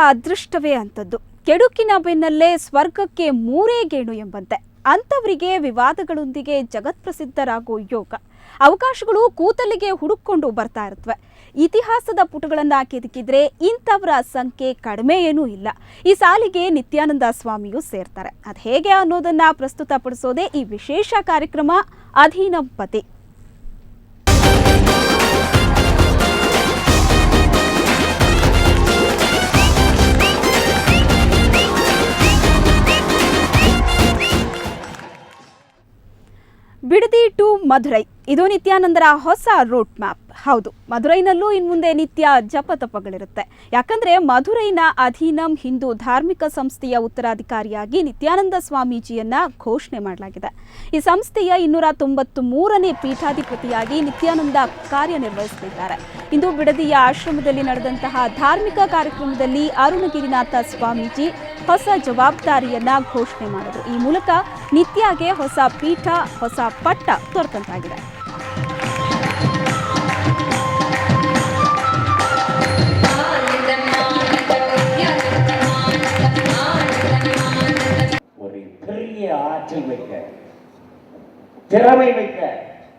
ಅದೃಷ್ಟವೇ ಅಂತದ್ದು. ಕೆಡುಕಿನ ಬೆನ್ನಲ್ಲೇ ಸ್ವರ್ಗಕ್ಕೆ ಮೂರೇ ಗೇಣು ಎಂಬಂತೆ ಅಂಥವರಿಗೆ ವಿವಾದಗಳೊಂದಿಗೆ ಜಗತ್ಪ್ರಸಿದ್ಧರಾಗೋ ಯೋಗ. ಅವಕಾಶಗಳು ಕೂತಲ್ಲಿಗೆ ಹುಡುಕೊಂಡು ಬರ್ತಾ ಇರುತ್ತವೆ. ಇತಿಹಾಸದ ಪುಟಗಳನ್ನು ಕೆದಕಿದ್ರೆ ಇಂಥವರ ಸಂಖ್ಯೆ ಕಡಿಮೆ ಏನೂ ಇಲ್ಲ. ಈ ಸಾಲಿಗೆ ನಿತ್ಯಾನಂದ ಸ್ವಾಮಿಯು ಸೇರ್ತಾರೆ. ಅದು ಹೇಗೆ ಅನ್ನೋದನ್ನ ಪ್ರಸ್ತುತಪಡಿಸೋದೇ ಈ ವಿಶೇಷ ಕಾರ್ಯಕ್ರಮ ಅಧೀನಂ ಪತಿ. ಬಿಡದಿ ಟು ಮಧುರೈ, ಇದು ನಿತ್ಯಾನಂದರ ಹೊಸ ರೂಟ್ ಮ್ಯಾಪ್. ಹೌದು, ಮಧುರೈನಲ್ಲೂ ಇನ್ಮುಂದೆ ನಿತ್ಯ ಜಪತಪಗಳಿರುತ್ತೆ. ಯಾಕಂದ್ರೆ ಮಧುರೈನ ಅಧೀನಂ ಹಿಂದೂ ಧಾರ್ಮಿಕ ಸಂಸ್ಥೆಯ ಉತ್ತರಾಧಿಕಾರಿಯಾಗಿ ನಿತ್ಯಾನಂದ ಸ್ವಾಮೀಜಿಯನ್ನ ಘೋಷಣೆ ಮಾಡಲಾಗಿದೆ. ಈ ಸಂಸ್ಥೆಯ 293ನೇ ಪೀಠಾಧಿಪತಿಯಾಗಿ ನಿತ್ಯಾನಂದ ಕಾರ್ಯನಿರ್ವಹಿಸುತ್ತಿದ್ದಾರೆ. ಇಂದು ಬಿಡದಿಯ ಆಶ್ರಮದಲ್ಲಿ ನಡೆದಂತಹ ಧಾರ್ಮಿಕ ಕಾರ್ಯಕ್ರಮದಲ್ಲಿ ಅರುಣಗಿರಿನಾಥ ಸ್ವಾಮೀಜಿ ಹೊಸ ಜವಾಬ್ದಾರಿಯನ್ನ ಘೋಷಣೆ ಮಾಡಿದರು. ಈ ಮೂಲಕ ನಿತ್ಯಾಗೆ ಹೊಸ ಪೀಠ, ಹೊಸ ಪಟ್ಟ ದೊರೆತಂತಾಗಿದೆ. ஒரு பெரிய ஆற்றல் வைக்க, திறமை வைக்க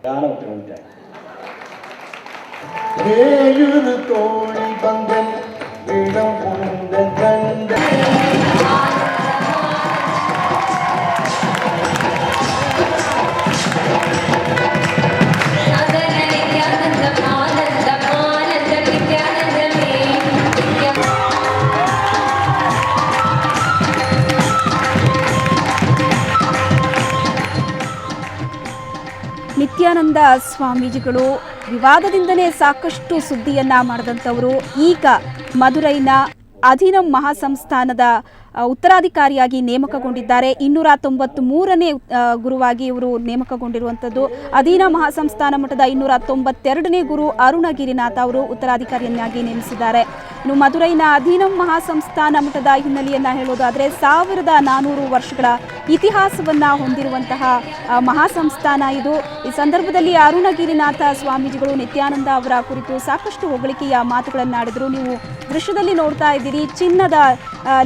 ஞானத்தை தோழி பந்தன் இடம் புகுந்த கண்ட ನಿತ್ಯಾನಂದ ಸ್ವಾಮೀಜಿಗಳು ವಿವಾದದಿಂದಲೇ ಸಾಕಷ್ಟು ಸುದ್ದಿಯನ್ನ ಮಾಡಿದಂಥವರು ಈಗ ಮಧುರೈನ ಅಧೀನಂ ಮಹಾಸಂಸ್ಥಾನದ ಉತ್ತರಾಧಿಕಾರಿಯಾಗಿ ನೇಮಕಗೊಂಡಿದ್ದಾರೆ. 293ನೇ ಗುರುವಾಗಿ ಇವರು ನೇಮಕಗೊಂಡಿರುವಂಥದ್ದು. ಅಧೀನ ಮಹಾಸಂಸ್ಥಾನ ಮಠದ 292ನೇ ಗುರು ಅರುಣಗಿರಿನಾಥ ಅವರು ಉತ್ತರಾಧಿಕಾರಿಯನ್ನಾಗಿ ನೇಮಿಸಿದ್ದಾರೆ. ಇನ್ನು ಮಧುರೈನ ಅಧೀನಂ ಮಹಾಸಂಸ್ಥಾನ ಮಠದ ಹಿನ್ನೆಲೆಯನ್ನು ಹೇಳೋದಾದರೆ 1400 ವರ್ಷಗಳ ಇತಿಹಾಸವನ್ನು ಹೊಂದಿರುವಂತಹ ಮಹಾಸಂಸ್ಥಾನ ಇದು. ಈ ಸಂದರ್ಭದಲ್ಲಿ ಅರುಣಗಿರಿನಾಥ ಸ್ವಾಮೀಜಿಗಳು ನಿತ್ಯಾನಂದ ಅವರ ಕುರಿತು ಸಾಕಷ್ಟು ಹೊಗಳಿಕೆಯ ಮಾತುಗಳನ್ನಾಡಿದರು. ನೀವು ದೃಶ್ಯದಲ್ಲಿ ನೋಡ್ತಾ ಇದ್ದೀರಿ, ಚಿನ್ನದ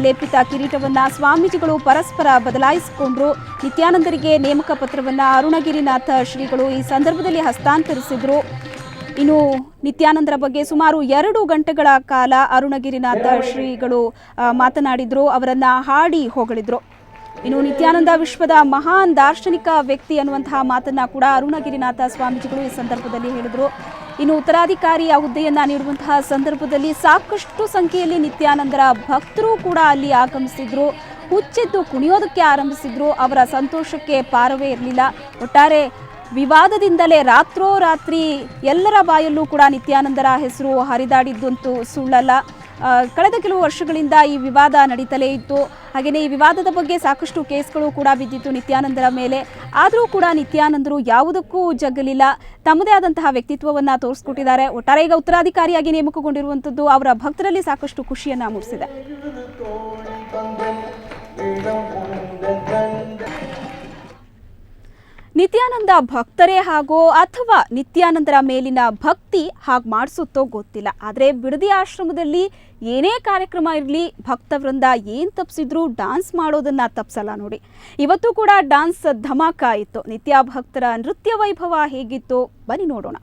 ಲೇಪಿತ ಕಿರೀಟವನ್ನು ಸ್ವಾಮೀಜಿಗಳು ಪರಸ್ಪರ ಬದಲಾಯಿಸಿಕೊಂಡ್ರು. ನಿತ್ಯಾನಂದರಿಗೆ ನೇಮಕ ಪತ್ರವನ್ನು ಅರುಣಗಿರಿನಾಥ ಶ್ರೀಗಳು ಈ ಸಂದರ್ಭದಲ್ಲಿ ಹಸ್ತಾಂತರಿಸಿದರು. ಇನ್ನು ನಿತ್ಯಾನಂದರ ಬಗ್ಗೆ ಸುಮಾರು 2 ಗಂಟೆಗಳ ಕಾಲ ಅರುಣಗಿರಿನಾಥ ಶ್ರೀಗಳು ಮಾತನಾಡಿದ್ರು, ಅವರನ್ನ ಹಾಡಿ ಹೊಗಳಿದ್ರು. ಇನ್ನು ನಿತ್ಯಾನಂದ ವಿಶ್ವದ ಮಹಾನ್ ದಾರ್ಶನಿಕ ವ್ಯಕ್ತಿ ಅನ್ನುವಂತಹ ಮಾತನ್ನ ಕೂಡ ಅರುಣಗಿರಿನಾಥ ಸ್ವಾಮೀಜಿಗಳು ಈ ಸಂದರ್ಭದಲ್ಲಿ ಹೇಳಿದರು. ಇನ್ನು ಉತ್ತರಾಧಿಕಾರಿಯ ಹುದ್ದೆಯನ್ನ ನೀಡುವಂತಹ ಸಂದರ್ಭದಲ್ಲಿ ಸಾಕಷ್ಟು ಸಂಖ್ಯೆಯಲ್ಲಿ ನಿತ್ಯಾನಂದರ ಭಕ್ತರು ಕೂಡ ಅಲ್ಲಿ ಆಗಮಿಸಿದ್ರು. ಹುಚ್ಚೆದ್ದು ಕುಣಿಯೋದಕ್ಕೆ ಆರಂಭಿಸಿದ್ರು. ಅವರ ಸಂತೋಷಕ್ಕೆ ಪಾರವೇ ಇರಲಿಲ್ಲ. ಒಟ್ಟಾರೆ ವಿವಾದದಿಂದಲೇ ರಾತ್ರೋರಾತ್ರಿ ಎಲ್ಲರ ಬಾಯಲ್ಲೂ ಕೂಡ ನಿತ್ಯಾನಂದರ ಹೆಸರು ಹರಿದಾಡಿದ್ದಂತೂ ಸುಳ್ಳಲ್ಲ. ಕಳೆದ ಕೆಲವು ವರ್ಷಗಳಿಂದ ಈ ವಿವಾದ ನಡೀತಲೇ ಇತ್ತು. ಹಾಗೆಯೇ ಈ ವಿವಾದದ ಬಗ್ಗೆ ಸಾಕಷ್ಟು ಕೇಸ್ಗಳು ಕೂಡ ಬಿದ್ದಿತ್ತು ನಿತ್ಯಾನಂದರ ಮೇಲೆ. ಆದರೂ ಕೂಡ ನಿತ್ಯಾನಂದರು ಯಾವುದಕ್ಕೂ ಜಗ್ಗಲಿಲ್ಲ. ತಮ್ಮದೇ ಆದಂತಹ ವ್ಯಕ್ತಿತ್ವವನ್ನು ತೋರಿಸ್ಕೊಟ್ಟಿದ್ದಾರೆ. ಒಟ್ಟಾರೆ ಈಗ ಉತ್ತರಾಧಿಕಾರಿಯಾಗಿ ನೇಮಕಗೊಂಡಿರುವಂಥದ್ದು ಅವರ ಭಕ್ತರಲ್ಲಿ ಸಾಕಷ್ಟು ಖುಷಿಯನ್ನು ಮೂಡಿಸಿದೆ. ನಿತ್ಯಾನಂದ ಭಕ್ತರೇ ಹಾಗೋ ಅಥವಾ ನಿತ್ಯಾನಂದರ ಮೇಲಿನ ಭಕ್ತಿ ಹಾಗೆ ಮಾಡಿಸುತ್ತೋ ಗೊತ್ತಿಲ್ಲ. ಆದರೆ ಬಿಡದಿ ಆಶ್ರಮದಲ್ಲಿ ಏನೇ ಕಾರ್ಯಕ್ರಮ ಇರಲಿ, ಭಕ್ತವೃಂದ ಏನು ತಪ್ಪಿಸಿದ್ರು ಡಾನ್ಸ್ ಮಾಡೋದನ್ನು ತಪ್ಪಿಸಲ್ಲ ನೋಡಿ. ಇವತ್ತು ಕೂಡ ಡಾನ್ಸ್ ಧಮಾಕ ಇತ್ತು. ನಿತ್ಯ ಭಕ್ತರ ನೃತ್ಯ ವೈಭವ ಹೇಗಿತ್ತು ಬನ್ನಿ ನೋಡೋಣ.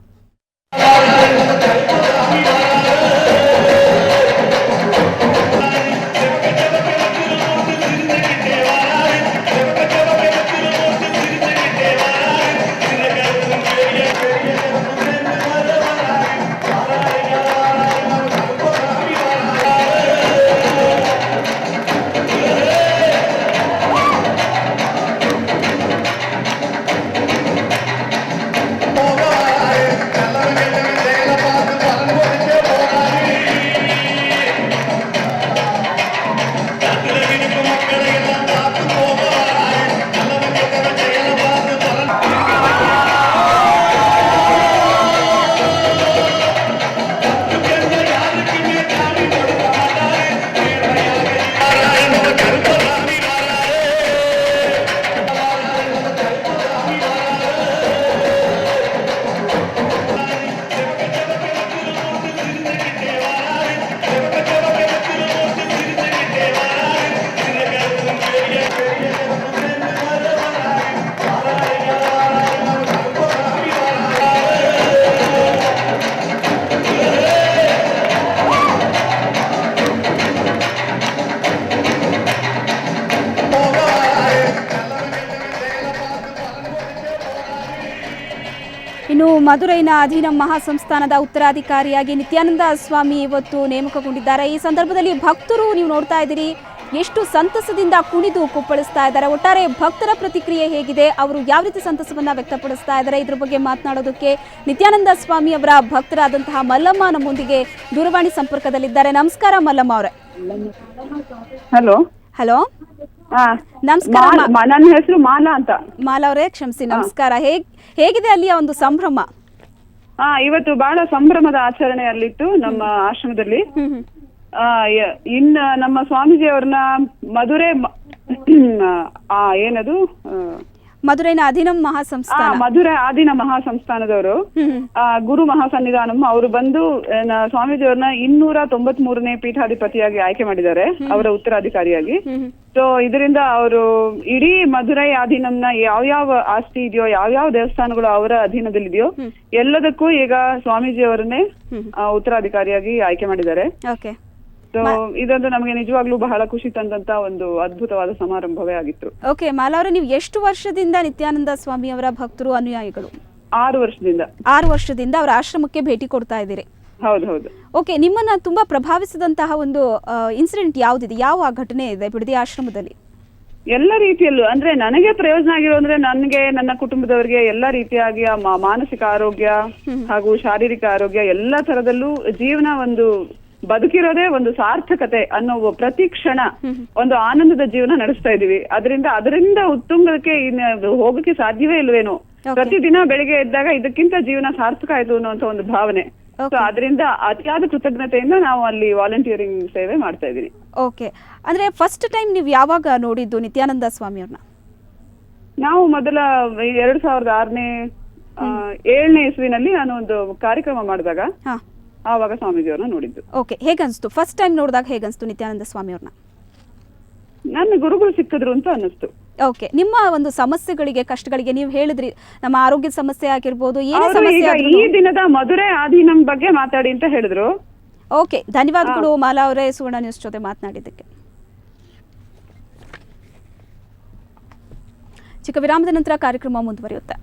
ಮಧುರೈನ ಅಧೀನಂ ಮಹಾಸಂಸ್ಥಾನದ ಉತ್ತರಾಧಿಕಾರಿಯಾಗಿ ನಿತ್ಯಾನಂದ ಸ್ವಾಮಿ ಇವತ್ತು ನೇಮಕಗೊಂಡಿದ್ದಾರೆ. ಈ ಸಂದರ್ಭದಲ್ಲಿ ಭಕ್ತರು ನೀವು ನೋಡ್ತಾ ಇದ್ದೀರಿ ಎಷ್ಟು ಸಂತಸದಿಂದ ಕುಣಿದು ಕುಪ್ಪಳಿಸ್ತಾ ಇದ್ದಾರೆ. ಒಟ್ಟಾರೆ ಭಕ್ತರ ಪ್ರತಿಕ್ರಿಯೆ ಹೇಗಿದೆ, ಅವರು ಯಾವ ರೀತಿ ಸಂತಸವನ್ನ ವ್ಯಕ್ತಪಡಿಸ್ತಾ ಇದ್ದಾರೆ, ಇದ್ರ ಬಗ್ಗೆ ಮಾತನಾಡೋದಕ್ಕೆ ನಿತ್ಯಾನಂದ ಸ್ವಾಮಿ ಅವರ ಭಕ್ತರಾದಂತಹ ಮಲ್ಲಮ್ಮ ನಮ್ಮೊಂದಿಗೆ ದೂರವಾಣಿ ಸಂಪರ್ಕದಲ್ಲಿದ್ದಾರೆ. ನಮಸ್ಕಾರ ಮಲ್ಲಮ್ಮ ಅವರೇ. ಹಲೋ ಹಲೋ ಹಾ ನಮಸ್ಕಾರ. ನನ್ನ ಹೆಸರು ಮಾಲಾ ಅಂತ. ಮಾಲಾ ಅವರೇ ಕ್ಷಮಿಸಿ, ನಮಸ್ಕಾರ. ಹೇಗಿದೆ ಅಲ್ಲಿಯ ಒಂದು ಸಂಭ್ರಮ? ಇವತ್ತು ಬಹಳ ಸಂಭ್ರಮದ ಆಚರಣೆ ಅಲ್ಲಿತ್ತು ನಮ್ಮ ಆಶ್ರಮದಲ್ಲಿ. ಇನ್ನ ನಮ್ಮ ಸ್ವಾಮೀಜಿ ಅವ್ರನ್ನ ಏನದು ಮಧುರೈನ ಅಧೀನಂ ಮಹಾಸಂಸ್ಥಾನ ಮಧುರೈ ಆದಿನ ಮಹಾಸಂಸ್ಥಾನದವರು ಗುರು ಮಹಾಸನ್ನಿಧಾನಂ ಅವರು ಬಂದು ಸ್ವಾಮೀಜಿ ಅವ್ರನ್ನ 293ನೇ ಪೀಠಾಧಿಪತಿಯಾಗಿ ಆಯ್ಕೆ ಮಾಡಿದ್ದಾರೆ, ಅವರ ಉತ್ತರಾಧಿಕಾರಿಯಾಗಿ. ಸೊ ಇದರಿಂದ ಅವರು ಇಡೀ ಮಧುರೈ ಆಧೀನಂನ ಯಾವ್ಯಾವ ಆಸ್ತಿ ಇದೆಯೋ, ಯಾವ್ಯಾವ ದೇವಸ್ಥಾನಗಳು ಅವರ ಅಧೀನದಲ್ಲಿದೆಯೋ ಎಲ್ಲದಕ್ಕೂ ಈಗ ಸ್ವಾಮೀಜಿ ಅವರನ್ನೇ ಉತ್ತರಾಧಿಕಾರಿಯಾಗಿ ಆಯ್ಕೆ ಮಾಡಿದ್ದಾರೆ. ಸೊ ಇದೊಂದು ನಮಗೆ ನಿಜವಾಗ್ಲೂ ಬಹಳ ಖುಷಿ ತಂದಂತ ಒಂದು ಅದ್ಭುತವಾದ ಸಮಾರಂಭವೇ ಆಗಿತ್ತು. ಓಕೆ ಮಾಲಾ ಅವರೇ, ನೀವು ಎಷ್ಟು ವರ್ಷದಿಂದ ನಿತ್ಯಾನಂದ ಸ್ವಾಮಿ ಅವರ ಭಕ್ತರು ಅನುಯಾಯಿಗಳು? 6 ವರ್ಷದಿಂದ. 6 ವರ್ಷದಿಂದ ಅವರ ಆಶ್ರಮಕ್ಕೆ ಭೇಟಿ ಕೊಡ್ತಾ ಇದ್ದೀರಿ. ಹೌದು. ಓಕೆ, ನಿಮ್ಮನ್ನ ತುಂಬಾ ಪ್ರಭಾವಿಸಿದಂತಹ ಒಂದು ಇನ್ಸಿಡೆಂಟ್ ಯಾವ್ದಿದೆ, ಯಾವ ಘಟನೆ ಇದೆ ಬಿಡದಿ ಆಶ್ರಮದಲ್ಲಿ? ಎಲ್ಲ ರೀತಿಯಲ್ಲೂ ಅಂದ್ರೆ ನನಗೆ ಪ್ರಯೋಜನ ಆಗಿರೋ ಅಂದ್ರೆ ನನಗೆ, ನನ್ನ ಕುಟುಂಬದವರಿಗೆ ಎಲ್ಲ ರೀತಿಯಾಗಿ ಮಾನಸಿಕ ಆರೋಗ್ಯ ಹಾಗೂ ಶಾರೀರಿಕ ಆರೋಗ್ಯ ಎಲ್ಲ ತರದಲ್ಲೂ ಜೀವನ ಒಂದು ಬದುಕಿರೋದೇ ಒಂದು ಸಾರ್ಥಕತೆ ಅನ್ನೋ ಪ್ರತಿ ಕ್ಷಣ ಒಂದು ಆನಂದದ ಜೀವನ ನಡೆಸ್ತಾ ಇದೀವಿ. ಅದರಿಂದ ಉತ್ತುಂಗಕ್ಕೆ ಹೋಗಕ್ಕೆ ಸಾಧ್ಯವೇ ಇಲ್ವೇನೋ. ಪ್ರತಿದಿನ ಬೆಳಿಗ್ಗೆ ಎದ್ದಾಗ ಇದಕ್ಕಿಂತ ಜೀವನ ಸಾರ್ಥಕ ಆಯ್ತು ಅನ್ನುವಂತ ಒಂದು ಭಾವನೆ. ಸೊ ಅದರಿಂದ ಅತಿಯಾದ ಕೃತಜ್ಞತೆಯಿಂದ ನಾವು ಅಲ್ಲಿ ವಾಲಂಟಿಯರಿಂಗ್ ಸೇವೆ ಮಾಡ್ತಾ ಇದೀನಿ. ಓಕೆ, ಅಂದ್ರೆ ಫಸ್ಟ್ ಟೈಮ್ ನೀವು ಯಾವಾಗ ನೋಡಿದ್ದು ನಿತ್ಯಾನಂದ ಸ್ವಾಮಿ ಅವ್ರನ್ನ? ನಾವು ಮೊದಲ 2006ನೇ 7ನೇ ಇಸ್ವಿನಲ್ಲಿ ನಾನು ಒಂದು ಕಾರ್ಯಕ್ರಮ ಮಾಡಿದಾಗ ಆವಾಗ ಸ್ವಾಮೀಜಿಯವ್ರನ್ನ ನೋಡಿದ್ದು. ಓಕೆ, ಹೇಗನ್ಸ್ತು ಫಸ್ಟ್ ಟೈಮ್ ನೋಡಿದಾಗ? ಹೇಗನ್ಸ್ತು ನಿತ್ಯಾನಂದ ಸ್ವಾಮಿ ಅವ್ರನ್ನ? ನನ್ನ ಗುರುಗಳು ಸಿಕ್ಕಿದ್ರು ಅಂತ ಅನ್ನಿಸ್ತು. ಓಕೆ, ನಿಮ್ಮ ಒಂದು ಸಮಸ್ಯೆಗಳಿಗೆ, ಕಷ್ಟಗಳಿಗೆ ನೀವು ಹೇಳಿದ್ರಿ, ನಮ್ಮ ಆರೋಗ್ಯದ ಸಮಸ್ಯೆ ಆಗಿರ್ಬೋದು, ಏನೇ ಸಮಸ್ಯೆ ಈ ದಿನದ ಮಧುರೈ ಆಧೀನಂ ಬಗ್ಗೆ ಮಾತಾಡಿ ಅಂತ ಹೇಳಿದ್ರು. ಓಕೆ, ಧನ್ಯವಾದಗಳು ಮಾಲಾ ಅವರೇ ಸುವರ್ಣ ನ್ಯೂಸ್ ಜೊತೆ ಮಾತನಾಡಿದ್ದಕ್ಕೆ. ಚಿಕ್ಕ ವಿರಾಮದ ನಂತರ ಕಾರ್ಯಕ್ರಮ ಮುಂದುವರಿಯುತ್ತೆ.